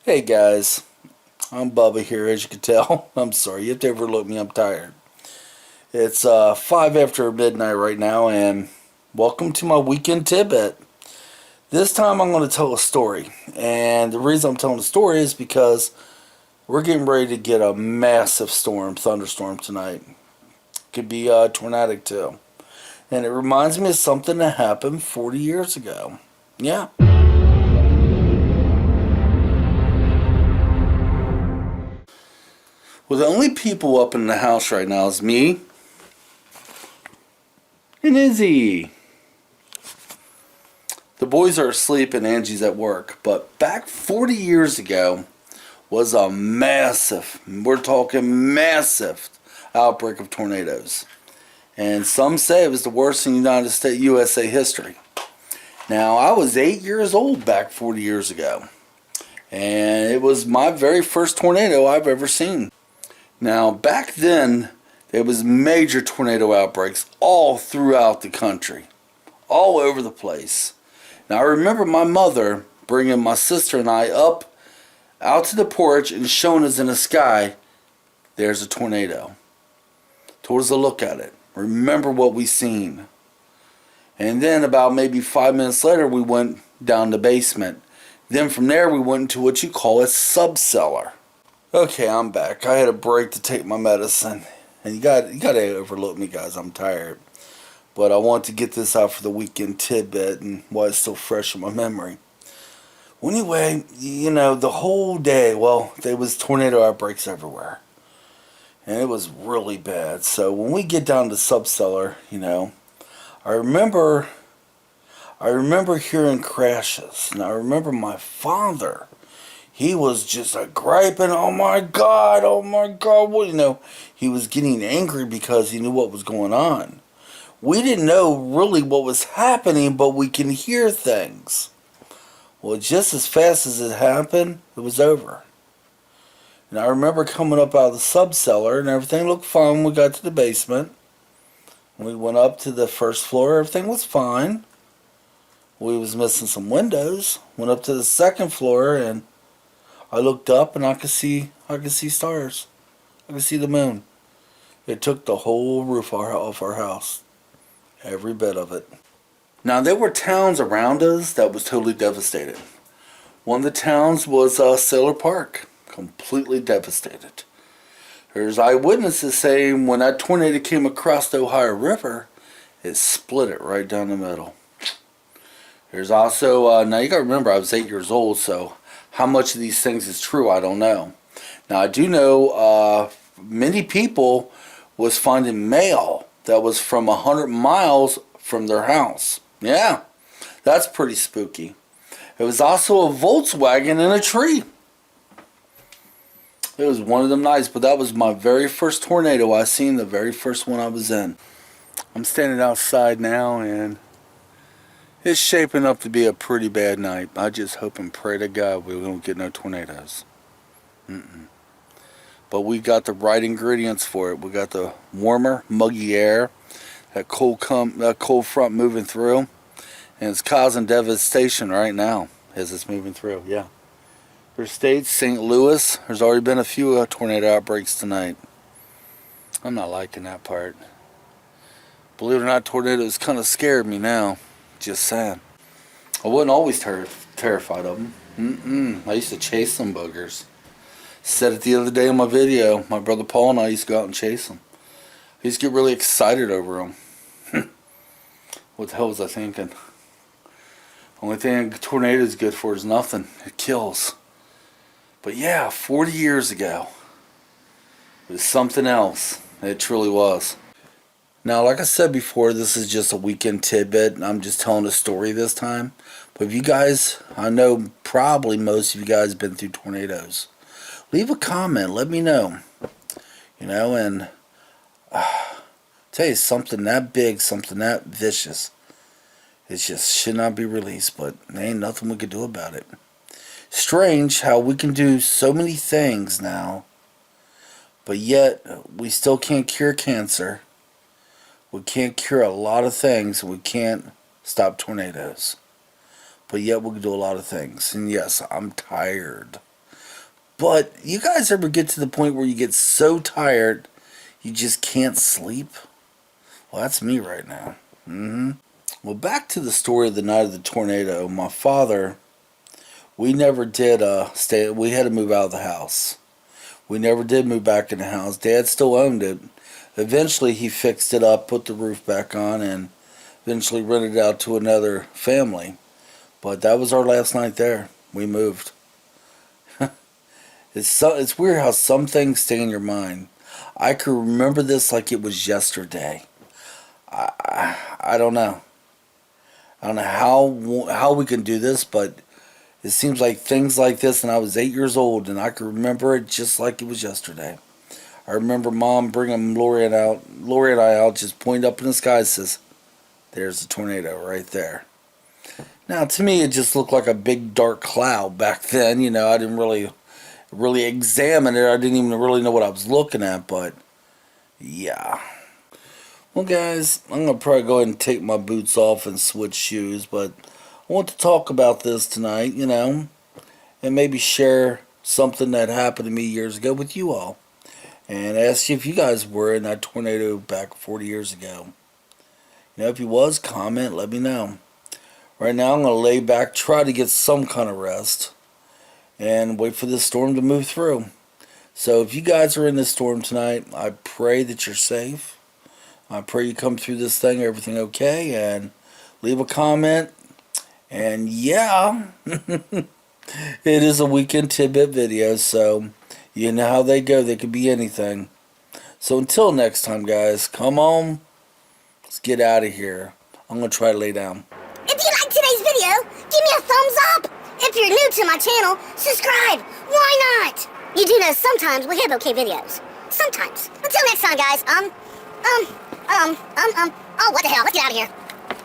Hey guys, I'm Bubba here, as you can tell. I'm sorry, you have to overlook me, I'm tired. It's 5 after midnight right now, and welcome to my weekend tidbit. This time I'm going to tell a story, and the reason I'm telling the story is because we're getting ready to get a massive thunderstorm tonight. Could be tornadic too. And it reminds me of something that happened 40 years ago. Yeah. Well, the only people up in the house right now is me and Izzy. The boys are asleep and Angie's at work. But back 40 years ago was a massive, we're talking massive, outbreak of tornadoes. And some say it was the worst in United States, USA history. Now, I was 8 years old back 40 years ago. And it was my very first tornado I've ever seen. Now, back then, there was major tornado outbreaks all throughout the country, all over the place. Now, I remember my mother bringing my sister and I up out to the porch and showing us in the sky, there's a tornado. Told us to look at it. Remember what we seen. And then about maybe 5 minutes later, we went down the basement. Then from there, we went into what you call a subcellar. Okay, I'm back. I had a break to take my medicine. And you gotta overlook me, guys. I'm tired. But I want to get this out for the weekend tidbit and why it's still fresh in my memory. Well, anyway, the whole day, there was tornado outbreaks everywhere. And it was really bad. So when we get down to subcellar, I remember hearing crashes. And I remember my father. He was just griping, oh my God, well, he was getting angry because he knew what was going on. We didn't know really what was happening, but we can hear things. Well, just as fast as it happened, it was over. And I remember coming up out of the subcellar and everything looked fine when we got to the basement. We went up to the first floor, everything was fine. We was missing some windows. Went up to the second floor and I looked up and I could see stars. I could see the moon. It took the whole roof off our house. Every bit of it. Now there were towns around us that was totally devastated. One of the towns was Sailor Park. Completely devastated. There's eyewitnesses saying when that tornado came across the Ohio River, it split it right down the middle. There's also, now you gotta remember I was 8 years old, so how much of these things is true, I don't know. Now, I do know many people was finding mail that was from 100 miles from their house. Yeah, that's pretty spooky. It was also a Volkswagen in a tree. It was one of them nights, but that was my very first tornado I seen, the very first one I was in. I'm standing outside now, and it's shaping up to be a pretty bad night. I just hope and pray to God we don't get no tornadoes. But we got the right ingredients for it. We got the warmer, muggy air, that cold front moving through, and it's causing devastation right now as it's moving through. Yeah. There's states, St. Louis. There's already been a few tornado outbreaks tonight. I'm not liking that part. Believe it or not, tornadoes kind of scared me now. Just saying. I wasn't always terrified of them. I used to chase some boogers. Said it the other day in my video. My brother Paul and I used to go out and chase them. I used to get really excited over them. What the hell was I thinking? Only thing a tornado is good for is nothing. It kills. But yeah, 40 years ago, it was something else. It truly was. Now, like I said before, this is just a weekend tidbit, and I'm just telling a story this time. But if you guys, I know probably most of you guys have been through tornadoes. Leave a comment, let me know. And tell you something that big, something that vicious, it just should not be released, but there ain't nothing we can do about it. Strange how we can do so many things now, but yet we still can't cure cancer. We can't cure a lot of things. We can't stop tornadoes. But yet we can do a lot of things. And yes, I'm tired. But you guys ever get to the point where you get so tired you just can't sleep? Well, that's me right now. Well, back to the story of the night of the tornado. My father, we never did stay. We had to move out of the house. We never did move back in the house. Dad still owned it. Eventually, he fixed it up, put the roof back on, and eventually rented it out to another family. But that was our last night there. We moved. It's weird how some things stay in your mind. I could remember this like it was yesterday. I don't know. I don't know how we can do this, but it seems like things like this, and I was 8 years old, and I can remember it just like it was yesterday. I remember Mom bringing Lori and I out, just pointed up in the sky and says, "There's a tornado right there." Now, to me, it just looked like a big dark cloud back then. You know, I didn't really examine it. I didn't even really know what I was looking at, but yeah. Well, guys, I'm going to probably go ahead and take my boots off and switch shoes, but I want to talk about this tonight, you know, and maybe share something that happened to me years ago with you all, and ask you if you guys were in that tornado back 40 years ago. You know, if you was, comment, let me know. Right now, I'm going to lay back, try to get some kind of rest, and wait for this storm to move through. So if you guys are in this storm tonight, I pray that you're safe. I pray you come through this thing, everything okay, and leave a comment. And yeah, it is a weekend tidbit video, so you know how they go. They could be anything. So until next time, guys, come on. Let's get out of here. I'm going to try to lay down. If you liked today's video, give me a thumbs up. If you're new to my channel, subscribe. Why not? You do know sometimes we have okay videos. Sometimes. Until next time, guys. Oh, what the hell? Let's get out of here.